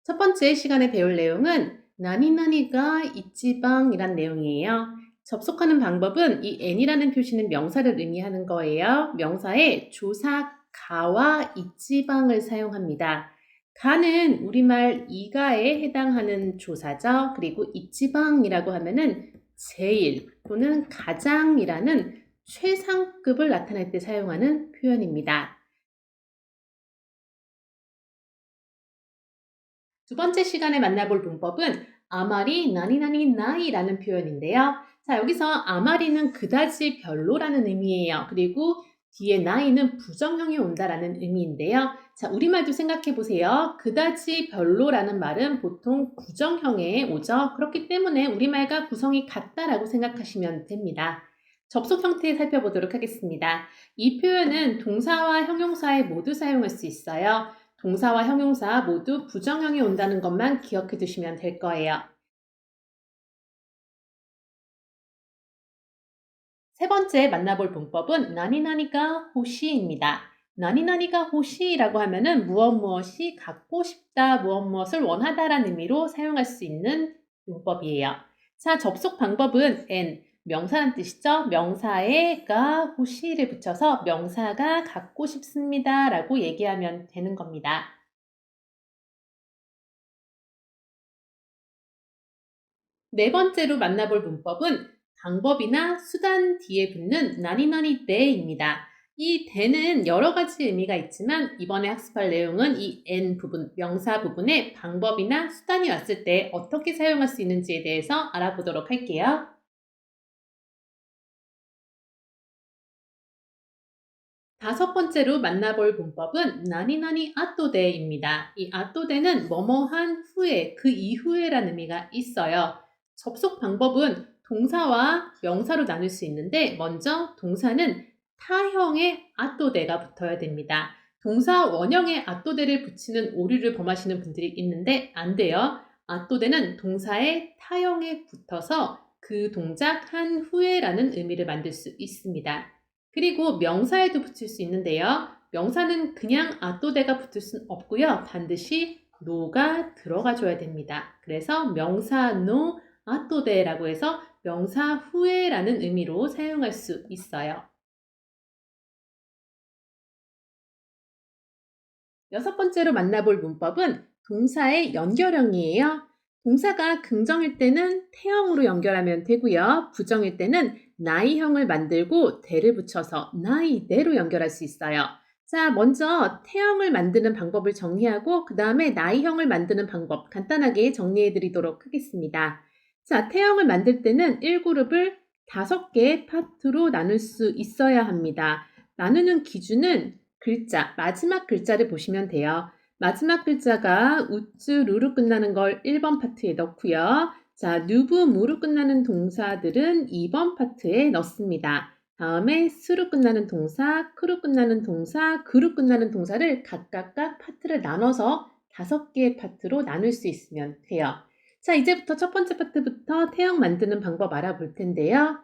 첫 번째 시간에 배울 내용은 나니나니가 이지방이란 내용이에요. 접속하는 방법은 이 n이라는 표시는 명사를 의미하는 거예요. 명사에 조사 가와 이지방을 사용합니다. 가는 우리말 이가에 해당하는 조사죠. 그리고 이지방이라고 하면은 제일 또는 가장이라는 최상급을 나타낼 때 사용하는 표현입니다. 두 번째 시간에 만나볼 문법은 아마리 나니나니 나이라는 표현인데요. 자, 여기서 아마리는 그다지 별로라는 의미예요. 그리고 뒤에 나이는 부정형이 온다라는 의미인데요. 자, 우리말도 생각해 보세요. 그다지 별로라는 말은 보통 부정형에 오죠. 그렇기 때문에 우리말과 구성이 같다라고 생각하시면 됩니다. 접속 형태 살펴보도록 하겠습니다. 이 표현은 동사와 형용사에 모두 사용할 수 있어요. 동사와 형용사 모두 부정형이 온다는 것만 기억해 두시면 될 거예요. 세 번째 만나볼 문법은 나니나니가 호시입니다. 나니나니가 호시라고 하면은 무엇이 갖고 싶다, 무엇을 원하다라는 의미로 사용할 수 있는 문법이에요. 자, 접속 방법은 명사란 뜻이죠. 명사에가 호시를 붙여서 명사가 갖고 싶습니다라고 얘기하면 되는 겁니다. 네 번째로 만나볼 문법은 방법이나 수단 뒤에 붙는 나니나니 대입니다. 이 대는 여러 가지 의미가 있지만 이번에 학습할 내용은 이 n 부분, 명사 부분에 방법이나 수단이 왔을 때 어떻게 사용할 수 있는지에 대해서 알아보도록 할게요. 다섯 번째로 만나볼 문법은 나니나니 아또데입니다. 이 아또데는 뭐뭐한 후에, 그 이후에라는 의미가 있어요. 접속 방법은 동사와 명사로 나눌 수 있는데 먼저 동사는 타형의 아또데가 붙어야 됩니다. 동사 원형에 아또데를 붙이는 오류를 범하시는 분들이 있는데 안 돼요. 아또데는 동사의 타형에 붙어서 그 동작 한 후에라는 의미를 만들 수 있습니다. 그리고 명사에도 붙일 수 있는데요. 명사는 그냥 아또데가 붙을 수는 없고요. 반드시 노가 들어가 줘야 됩니다. 그래서 명사 노 아또데라고 해서 명사 후에라는 의미로 사용할 수 있어요. 여섯 번째로 만나볼 문법은 동사의 연결형이에요. 동사가 긍정일 때는 태형으로 연결하면 되고요. 부정일 때는 나이형을 만들고 대를 붙여서 나이대로 연결할 수 있어요. 자, 먼저 태형을 만드는 방법을 정리하고 그 다음에 나이형을 만드는 방법 간단하게 정리해 드리도록 하겠습니다. 자, 태형을 만들 때는 1그룹을 5개의 파트로 나눌 수 있어야 합니다. 나누는 기준은 글자, 마지막 글자를 보시면 돼요. 마지막 글자가 우쭈, 루로 끝나는 걸 1번 파트에 넣고요. 자, 누브, 무로 끝나는 동사들은 2번 파트에 넣습니다. 다음에 스로 끝나는 동사, 크로 끝나는 동사, 그로 끝나는 동사를 각각 파트를 나눠서 5개의 파트로 나눌 수 있으면 돼요. 자, 이제부터 첫 번째 파트부터 태형 만드는 방법 알아볼 텐데요.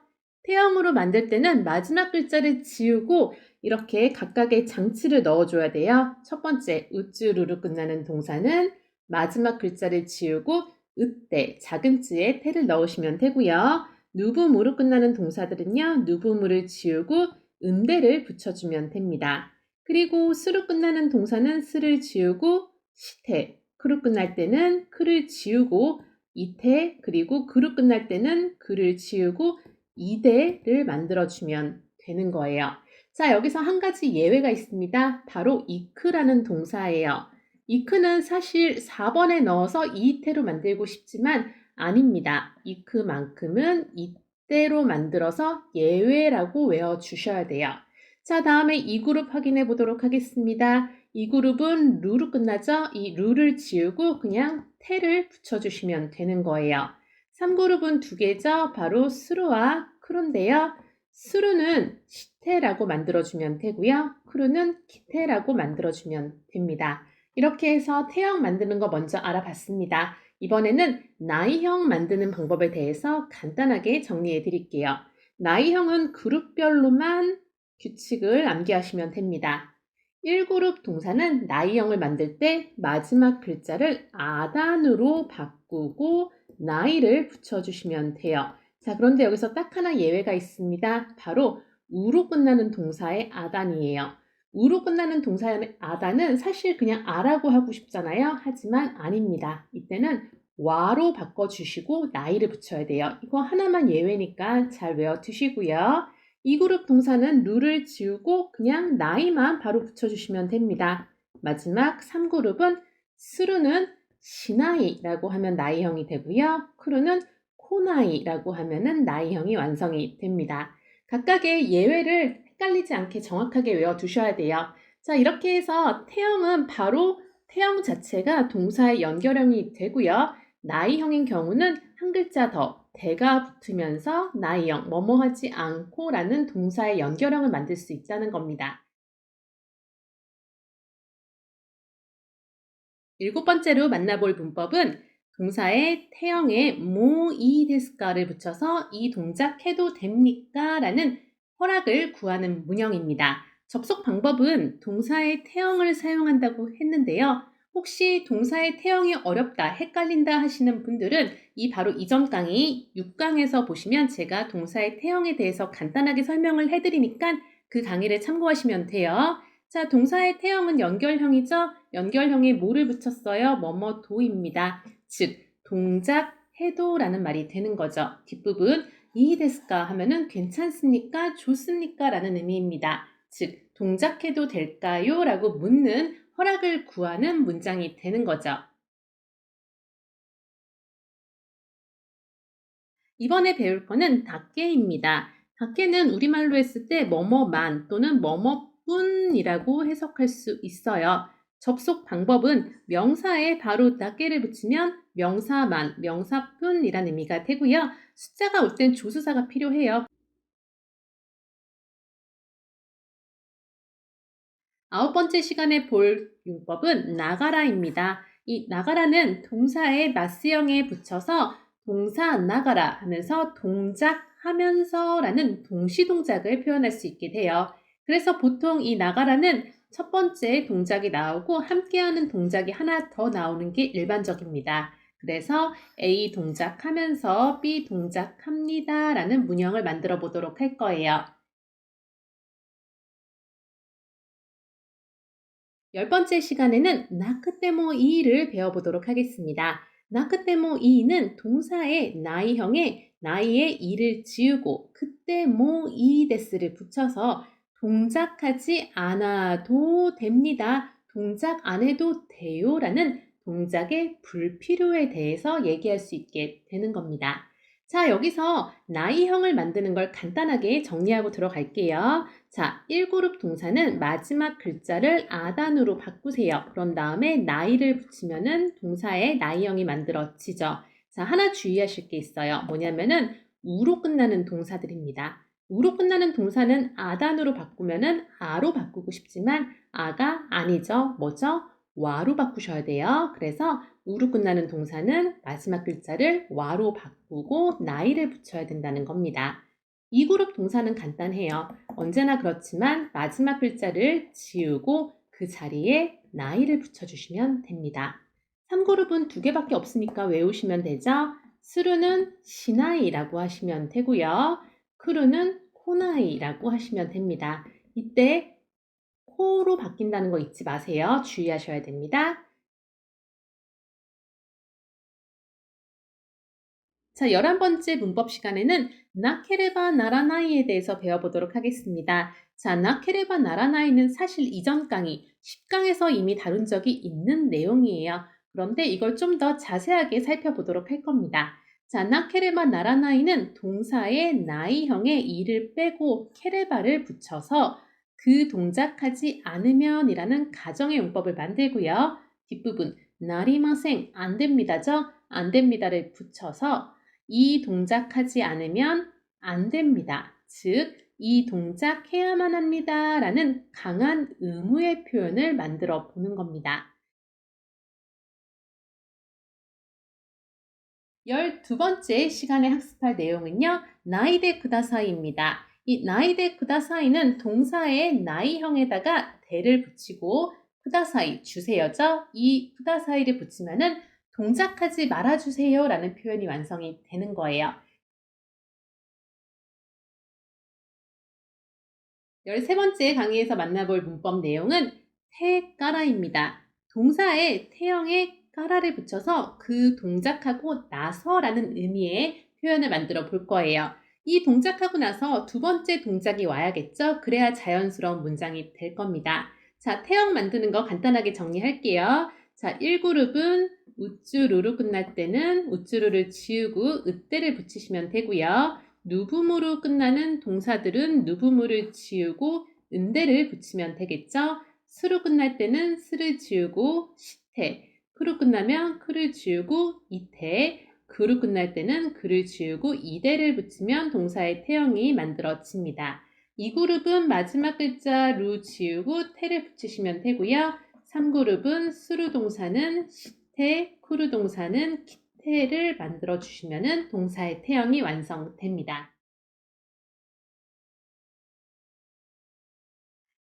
태형으로 만들 때는 마지막 글자를 지우고 이렇게 각각의 장치를 넣어줘야 돼요. 첫 번째, 우쭈루루 끝나는 동사는 마지막 글자를 지우고 으때, 작은 쯔에 태를 넣으시면 되고요. 누브무로 끝나는 동사들은요. 누브무를 지우고 음대를 붙여주면 됩니다. 그리고 스로 끝나는 동사는 스를 지우고 시태, 크로 끝날 때는 크를 지우고 이태, 그리고 그로 끝날 때는 그를 지우고 이대를 만들어주면 되는 거예요. 자, 여기서 한 가지 예외가 있습니다. 바로 이크라는 동사예요. 이크는 사실 4번에 넣어서 이태로 만들고 싶지만 아닙니다. 이크만큼은 이때로 만들어서 예외라고 외워주셔야 돼요. 자, 다음에 이 그룹 확인해 보도록 하겠습니다. 이 그룹은 루로 끝나죠? 이 루를 지우고 그냥 태를 붙여주시면 되는 거예요. 3그룹은 두 개죠? 바로 스루와 크루인데요. 스루는 시테라고 만들어주면 되고요. 크루는 키테라고 만들어주면 됩니다. 이렇게 해서 태형 만드는 거 먼저 알아봤습니다. 이번에는 나이형 만드는 방법에 대해서 간단하게 정리해 드릴게요. 나이형은 그룹별로만 규칙을 암기하시면 됩니다. 1그룹 동사는 나이형을 만들 때 마지막 글자를 아단으로 바꾸고 나이를 붙여주시면 돼요. 자, 그런데 여기서 딱 하나 예외가 있습니다. 바로 우로 끝나는 동사의 아단이에요. 우로 끝나는 동사의 아단은 사실 그냥 아라고 하고 싶잖아요. 하지만 아닙니다. 이때는 와로 바꿔주시고 나이를 붙여야 돼요. 이거 하나만 예외니까 잘 외워두시고요. 이 그룹 동사는 룰을 지우고 그냥 나이만 바로 붙여주시면 됩니다. 마지막 3그룹은 스루는 시나이라고 하면 나이형이 되고요. 크루는 코나이라고 하면은 나이형이 완성이 됩니다. 각각의 예외를 헷갈리지 않게 정확하게 외워두셔야 돼요. 자, 이렇게 해서 태형은 바로 태형 자체가 동사의 연결형이 되고요. 나이형인 경우는 한 글자 더 대가 붙으면서 나이형, 뭐뭐 하지 않고 라는 동사의 연결형을 만들 수 있다는 겁니다. 7번째로 만나볼 문법은 동사의 태형에 뭐 이 데스까를 붙여서 이 동작 해도 됩니까? 라는 허락을 구하는 문형입니다. 접속 방법은 동사의 태형을 사용한다고 했는데요. 혹시 동사의 태형이 어렵다, 헷갈린다 하시는 분들은 이 바로 이전 강의 6강에서 보시면 제가 동사의 태형에 대해서 간단하게 설명을 해드리니까 그 강의를 참고하시면 돼요. 자, 동사의 태형은 연결형이죠. 연결형에 뭐를 붙였어요? 뭐뭐도입니다. 즉, 동작 해도라는 말이 되는 거죠. 뒷부분 이 데스까 하면은 괜찮습니까? 좋습니까? 라는 의미입니다. 즉, 동작해도 될까요? 라고 묻는 허락을 구하는 문장이 되는 거죠. 이번에 배울 거는 닷개입니다. 닷개는 우리말로 했을 때 뭐뭐만 또는 뭐뭐뿐이라고 해석할 수 있어요. 접속 방법은 명사에 바로 닷개를 붙이면 명사만, 명사뿐이라는 의미가 되고요. 숫자가 올 땐 조수사가 필요해요. 9번째 시간에 볼 용법은 나가라입니다. 이 나가라는 동사의 맞수형에 붙여서 동사 나가라 하면서 동작하면서라는 동시동작을 표현할 수 있게 돼요. 그래서 보통 이 나가라는 첫 번째 동작이 나오고 함께하는 동작이 하나 더 나오는 게 일반적입니다. 그래서 A 동작하면서 B 동작합니다 라는 문형을 만들어 보도록 할 거예요. 10번째 시간에는 나크테모 이를 배워보도록 하겠습니다. 나크테모 이는 동사의 나이형에 나이의 이를 지우고 그때 모 이데스를 붙여서 동작하지 않아도 됩니다. 동작 안 해도 돼요 라는 동작의 불필요에 대해서 얘기할 수 있게 되는 겁니다. 자, 여기서 나이형을 만드는 걸 간단하게 정리하고 들어갈게요. 자, 1그룹 동사는 마지막 글자를 아단으로 바꾸세요. 그런 다음에 나이를 붙이면은 동사의 나이형이 만들어지죠. 자, 하나 주의하실 게 있어요. 뭐냐면은 우로 끝나는 동사들입니다. 우로 끝나는 동사는 아단으로 바꾸면은 아로 바꾸고 싶지만 아가 아니죠. 뭐죠? 와로 바꾸셔야 돼요. 그래서 우로 끝나는 동사는 마지막 글자를 와로 바꾸고 나이를 붙여야 된다는 겁니다. 이 그룹 동사는 간단해요. 언제나 그렇지만 마지막 글자를 지우고 그 자리에 나이를 붙여주시면 됩니다. 3그룹은 두 개밖에 없으니까 외우시면 되죠. 스루는 시나이라고 하시면 되고요. 크루는 코나이라고 하시면 됩니다. 이때 코로 바뀐다는 거 잊지 마세요. 주의하셔야 됩니다. 자, 11번째 문법 시간에는 나케레바 나라나이에 대해서 배워보도록 하겠습니다. 자, 나케레바 나라나이는 사실 이전 강의 10강에서 이미 다룬 적이 있는 내용이에요. 그런데 이걸 좀 더 자세하게 살펴보도록 할 겁니다. 자, 나케레바 나라나이는 동사의 나이형에 이를 빼고 케레바를 붙여서 그 동작하지 않으면 이라는 가정의 용법을 만들고요. 뒷부분 나리마생 안 됩니다죠? 안 됩니다를 붙여서 이 동작하지 않으면 안 됩니다. 즉, 이 동작 해야만 합니다. 라는 강한 의무의 표현을 만들어 보는 겁니다. 12번째 시간에 학습할 내용은요. 나이데 쿠다사이입니다. 이 나이데 쿠다사이는 동사의 나이형에다가 대를 붙이고 쿠다사이 주세요죠. 이 쿠다사이를 붙이면은 동작하지 말아주세요라는 표현이 완성이 되는 거예요. 13번째 강의에서 만나볼 문법 내용은 태까라입니다. 동사에 태형에 까라를 붙여서 그 동작하고 나서라는 의미의 표현을 만들어 볼 거예요. 이 동작하고 나서 두 번째 동작이 와야겠죠? 그래야 자연스러운 문장이 될 겁니다. 자, 태형 만드는 거 간단하게 정리할게요. 자, 1그룹은 우쭈루로 끝날 때는 우쭈루를 지우고 으때를 붙이시면 되고요. 누붐으로 끝나는 동사들은 누붐을 지우고 은대를 붙이면 되겠죠? 스로 끝날 때는 스를 지우고 시태, 크로 끝나면 크를 지우고 이태, 그로 끝날 때는 그를 지우고 이대를 붙이면 동사의 태형이 만들어집니다. 이 그룹은 마지막 글자 루 지우고 태를 붙이시면 되고요. 3그룹은 스루 동사는 시태, 쿠루 동사는 키태를 만들어 주시면 동사의 태형이 완성됩니다.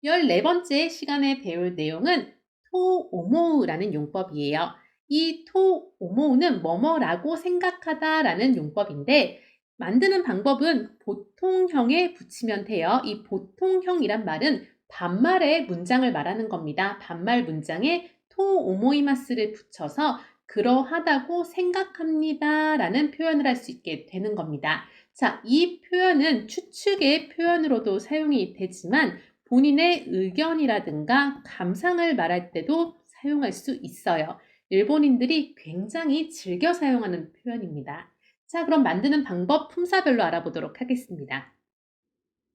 14번째 시간에 배울 내용은 토오모우라는 용법이에요. 이 토오모우는 뭐뭐라고 생각하다라는 용법인데 만드는 방법은 보통형에 붙이면 돼요. 이 보통형이란 말은 반말의 문장을 말하는 겁니다. 반말 문장에 토오모이마스를 붙여서 그러하다고 생각합니다라는 표현을 할 수 있게 되는 겁니다. 자, 이 표현은 추측의 표현으로도 사용이 되지만 본인의 의견이라든가 감상을 말할 때도 사용할 수 있어요. 일본인들이 굉장히 즐겨 사용하는 표현입니다. 자, 그럼 만드는 방법 품사별로 알아보도록 하겠습니다.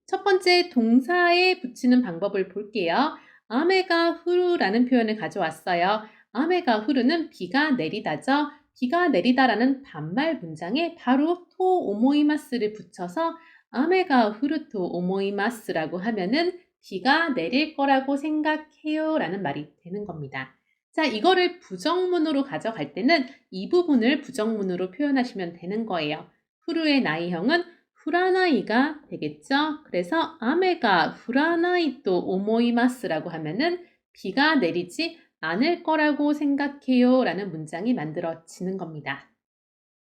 첫 번째 동사에 붙이는 방법을 볼게요. 아메가 후루라는 표현을 가져왔어요. 아메가 후루는 비가 내리다죠. 비가 내리다라는 반말 문장에 바로 토 오모이마스를 붙여서 아메가 후루토 오모이마스라고 하면은 비가 내릴 거라고 생각해요 라는 말이 되는 겁니다. 자, 이거를 부정문으로 가져갈 때는 이 부분을 부정문으로 표현하시면 되는 거예요. 후루의 나이형은 후라나이가 되겠죠? 그래서 아메가 후라나이 또 오모이마스라고 하면은 비가 내리지 않을 거라고 생각해요 라는 문장이 만들어지는 겁니다.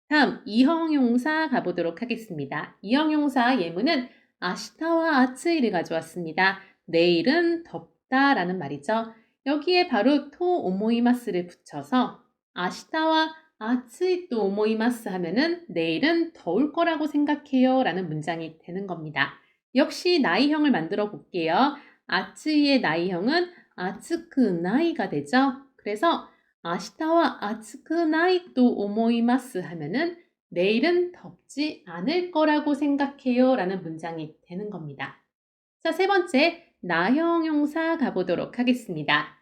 다음 이형용사 가보도록 하겠습니다. 이형용사 예문은 아시타와 아츠이를 가져왔습니다. 내일은 덥다 라는 말이죠. 여기에 바로 토 오모이마스를 붙여서 아시타와 아츠이 또 오모이마스 하면은 내일은 더울 거라고 생각해요 라는 문장이 되는 겁니다. 역시 나이형을 만들어 볼게요. 아츠이의 나이형은 아츠크 나이가 되죠. 그래서 아시타와 아츠쿠나이 또 오모이마스 하면은 내일은 덥지 않을 거라고 생각해요 라는 문장이 되는 겁니다. 자, 세 번째 나형용사 가보도록 하겠습니다.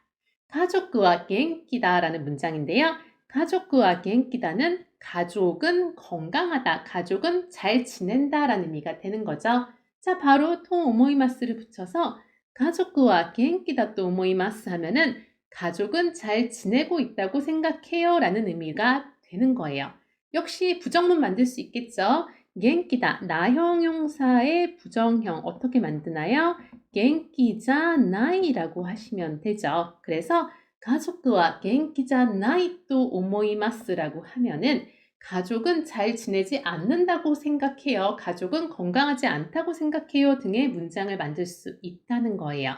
가족과 겐키다 라는 문장인데요. 가족과 겐키다는 가족은 건강하다, 가족은 잘 지낸다 라는 의미가 되는 거죠. 자, 바로 토 오모이마스를 붙여서 가족과 겐키다 또 오모이마스 하면은 가족은 잘 지내고 있다고 생각해요 라는 의미가 되는 거예요. 역시 부정문 만들 수 있겠죠. 겐키다, 나형용사의 부정형 어떻게 만드나요? 겐키자 나이라고 하시면 되죠. 그래서 가족과 겐키자 나이 또 오모이마스라고 하면은 가족은 잘 지내지 않는다고 생각해요. 가족은 건강하지 않다고 생각해요 등의 문장을 만들 수 있다는 거예요.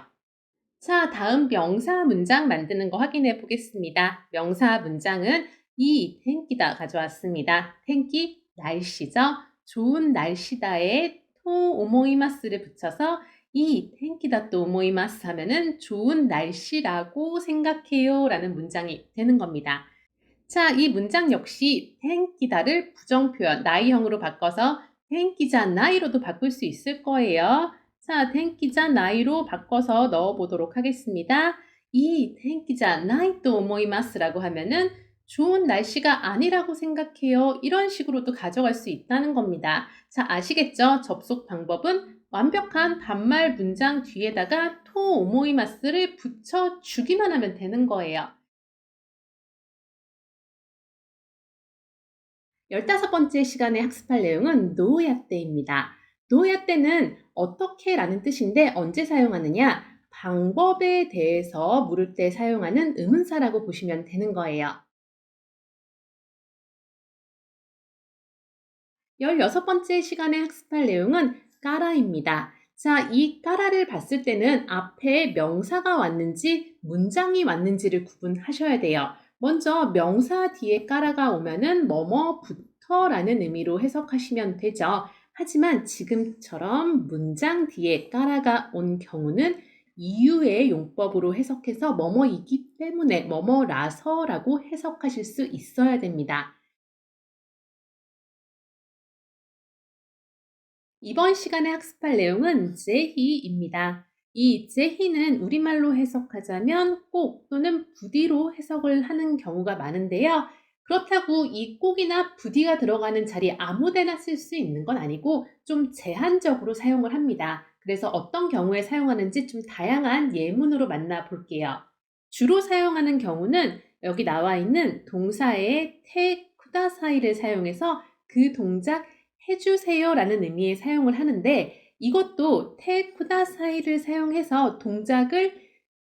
자, 다음 명사 문장 만드는 거 확인해 보겠습니다. 명사 문장은 이 텐키다 가져왔습니다. 텐키, 날씨죠. 좋은 날씨다에 토 오모이마스를 붙여서 이 텐키다 또 오모이마스 하면은 좋은 날씨라고 생각해요 라는 문장이 되는 겁니다. 자, 이 문장 역시 텐키다를 부정표현, 나이형으로 바꿔서 텐키자 나이로도 바꿀 수 있을 거예요. 자, 텐키자 나이로 바꿔서 넣어보도록 하겠습니다. 이 텐키자 나이 또 오모이마스라고 하면은 좋은 날씨가 아니라고 생각해요. 이런 식으로도 가져갈 수 있다는 겁니다. 자, 아시겠죠? 접속 방법은 완벽한 반말 문장 뒤에다가 토 오모이마스를 붙여주기만 하면 되는 거예요. 15번째 시간에 학습할 내용은 노야 때입니다. 노야 때는 어떻게 라는 뜻인데 언제 사용하느냐? 방법에 대해서 물을 때 사용하는 의문사라고 보시면 되는 거예요. 16번째 시간에 학습할 내용은 까라입니다. 자, 이 까라를 봤을 때는 앞에 명사가 왔는지 문장이 왔는지를 구분하셔야 돼요. 먼저 명사 뒤에 까라가 오면은 뭐뭐부터 라는 의미로 해석하시면 되죠. 하지만 지금처럼 문장 뒤에 까라가 온 경우는 이유의 용법으로 해석해서 뭐뭐이기 때문에 뭐뭐라서라고 해석하실 수 있어야 됩니다. 이번 시간에 학습할 내용은 제희입니다. 이 제희는 우리말로 해석하자면 꼭 또는 부디로 해석을 하는 경우가 많은데요. 그렇다고 이 꼭이나 부디가 들어가는 자리 아무 데나 쓸 수 있는 건 아니고 좀 제한적으로 사용을 합니다. 그래서 어떤 경우에 사용하는지 좀 다양한 예문으로 만나볼게요. 주로 사용하는 경우는 여기 나와 있는 동사의 테 쿠다사이를 사용해서 그 동작 해주세요 라는 의미의 사용을 하는데 이것도 테 쿠다사이를 사용해서 동작을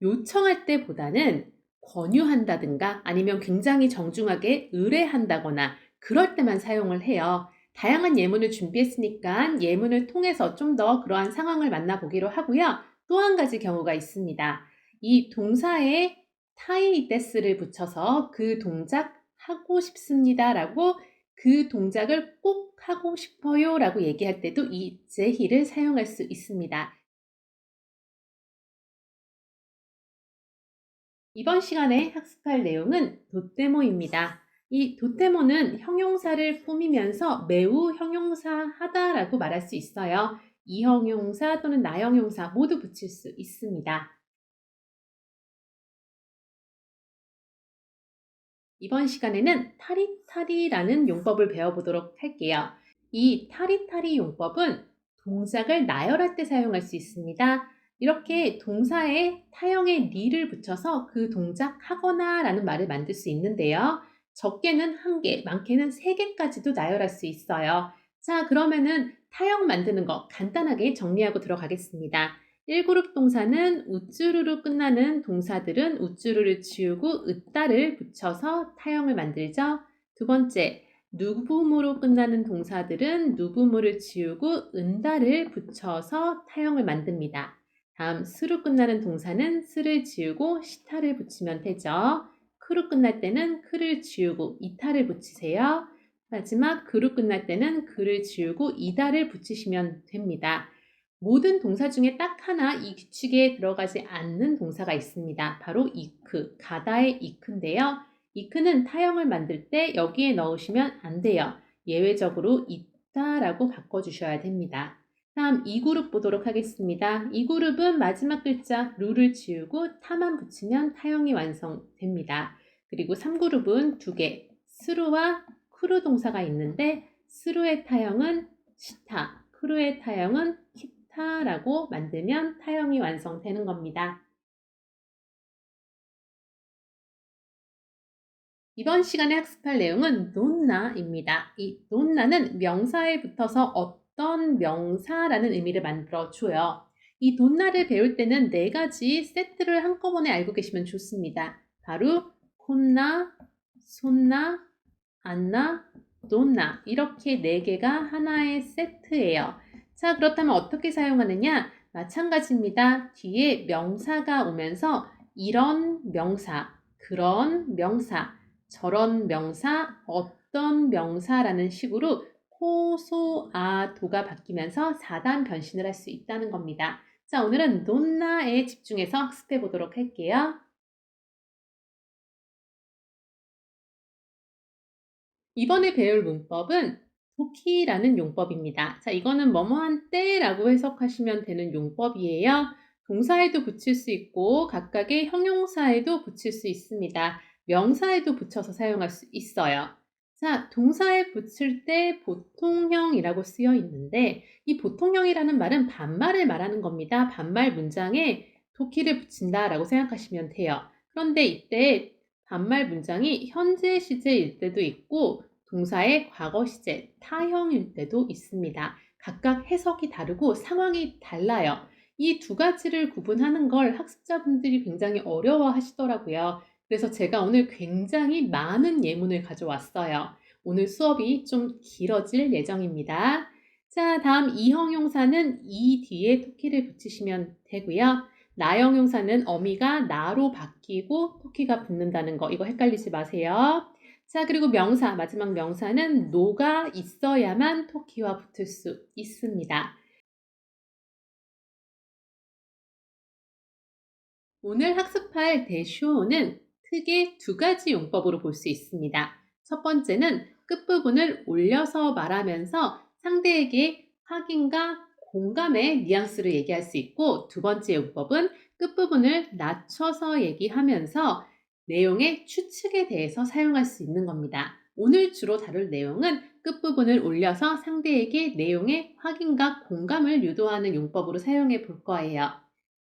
요청할 때보다는 권유한다든가 아니면 굉장히 정중하게 의뢰한다거나 그럴 때만 사용을 해요. 다양한 예문을 준비했으니까 예문을 통해서 좀 더 그러한 상황을 만나보기로 하고요. 또 한 가지 경우가 있습니다. 이 동사에 타이데스를 붙여서 그 동작 하고 싶습니다 라고 그 동작을 꼭 하고 싶어요 라고 얘기할 때도 이 제히를 사용할 수 있습니다. 이번 시간에 학습할 내용은 도테모입니다. 이 도테모는 형용사를 꾸미면서 매우 형용사하다라고 말할 수 있어요. 이 형용사 또는 나 형용사 모두 붙일 수 있습니다. 이번 시간에는 타리타리라는 용법을 배워보도록 할게요. 이 타리타리 용법은 동작을 나열할 때 사용할 수 있습니다. 이렇게 동사에 타형의 리를 붙여서 그 동작 하거나 라는 말을 만들 수 있는데요. 적게는 1개, 많게는 3개까지도 나열할 수 있어요. 자, 그러면은 타형 만드는 거 간단하게 정리하고 들어가겠습니다. 1그룹 동사는 우쭈르르 끝나는 동사들은 우쭈르를 지우고 으따를 붙여서 타형을 만들죠. 두 번째, 누부모로 끝나는 동사들은 누부모를 지우고 은다를 붙여서 타형을 만듭니다. 다음 스로 끝나는 동사는 스를 지우고 시타를 붙이면 되죠. 크로 끝날 때는 크를 지우고 이타를 붙이세요. 마지막 그로 끝날 때는 그를 지우고 이다를 붙이시면 됩니다. 모든 동사 중에 딱 하나 이 규칙에 들어가지 않는 동사가 있습니다. 바로 이크, 가다의 이크인데요. 이크는 타형을 만들 때 여기에 넣으시면 안 돼요. 예외적으로 있다라고 바꿔주셔야 됩니다. 다음 2그룹 보도록 하겠습니다. 2그룹은 마지막 글자 루를 지우고 타만 붙이면 타형이 완성됩니다. 그리고 3그룹은 2개, 스루와 크루 동사가 있는데 스루의 타형은 시타, 크루의 타형은 키타라고 만들면 타형이 완성되는 겁니다. 이번 시간에 학습할 내용은 논나입니다. 이 논나는 명사에 붙어서 어떤 명사라는 의미를 만들어줘요. 이 논나를 배울 때는 4가지 세트를 한꺼번에 알고 계시면 좋습니다. 바로 콘나, 손나, 안나, 논나 이렇게 4개가 하나의 세트예요. 자, 그렇다면 어떻게 사용하느냐? 마찬가지입니다. 뒤에 명사가 오면서 이런 명사, 그런 명사, 저런 명사, 어떤 명사라는 식으로 코, 소, 아, 도가 바뀌면서 4단 변신을 할 수 있다는 겁니다. 자, 오늘은 논나에 집중해서 학습해 보도록 할게요. 이번에 배울 문법은 도키라는 용법입니다. 자, 이거는 뭐뭐한 때라고 해석하시면 되는 용법이에요. 동사에도 붙일 수 있고 각각의 형용사에도 붙일 수 있습니다. 명사에도 붙여서 사용할 수 있어요. 자, 동사에 붙일 때 보통형이라고 쓰여 있는데 이 보통형이라는 말은 반말을 말하는 겁니다. 반말 문장에 도키를 붙인다라고 생각하시면 돼요. 그런데 이때 반말 문장이 현재 시제일 때도 있고 동사의 과거 시제, 타형일 때도 있습니다. 각각 해석이 다르고 상황이 달라요. 이 두 가지를 구분하는 걸 학습자분들이 굉장히 어려워하시더라고요. 그래서 제가 오늘 굉장히 많은 예문을 가져왔어요. 오늘 수업이 좀 길어질 예정입니다. 자, 다음 이형용사는 이 뒤에 토끼를 붙이시면 되고요. 나형용사는 어미가 나로 바뀌고 토끼가 붙는다는 거, 이거 헷갈리지 마세요. 자, 그리고 명사, 마지막 명사는 노가 있어야만 토끼와 붙을 수 있습니다. 오늘 학습할 대쇼는 크게 두 가지 용법으로 볼 수 있습니다. 첫 번째는 끝부분을 올려서 말하면서 상대에게 확인과 공감의 뉘앙스를 얘기할 수 있고, 두 번째 용법은 끝부분을 낮춰서 얘기하면서 내용의 추측에 대해서 사용할 수 있는 겁니다. 오늘 주로 다룰 내용은 끝부분을 올려서 상대에게 내용의 확인과 공감을 유도하는 용법으로 사용해 볼 거예요.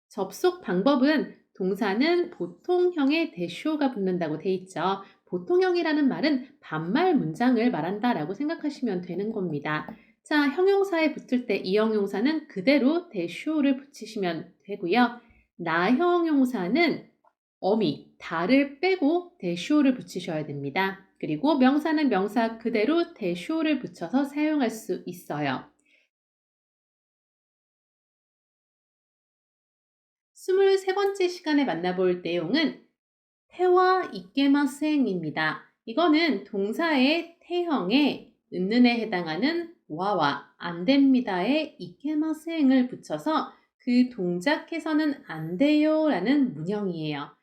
접속 방법은 동사는 보통형에 대쇼가 붙는다고 돼 있죠. 보통형이라는 말은 반말 문장을 말한다라고 생각하시면 되는 겁니다. 자, 형용사에 붙을 때 이 형용사는 그대로 대쇼를 붙이시면 되고요. 나 형용사는 어미, 다를 빼고 대쇼를 붙이셔야 됩니다. 그리고 명사는 명사 그대로 대쇼를 붙여서 사용할 수 있어요. 23번째 시간에 만나볼 내용은 태와 이케마생입니다. 이거는 동사의 태형에 은는에 해당하는 와와 안 됩니다에 이케마생을 붙여서 그 동작해서는 안 돼요 라는 문형이에요.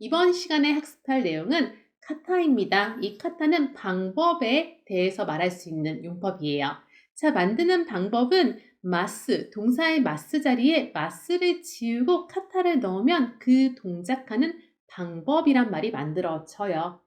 이번 시간에 학습할 내용은 카타입니다. 이 카타는 방법에 대해서 말할 수 있는 용법이에요. 자, 만드는 방법은 마스, 동사의 마스 자리에 마스를 지우고 카타를 넣으면 그 동작하는 방법이란 말이 만들어져요.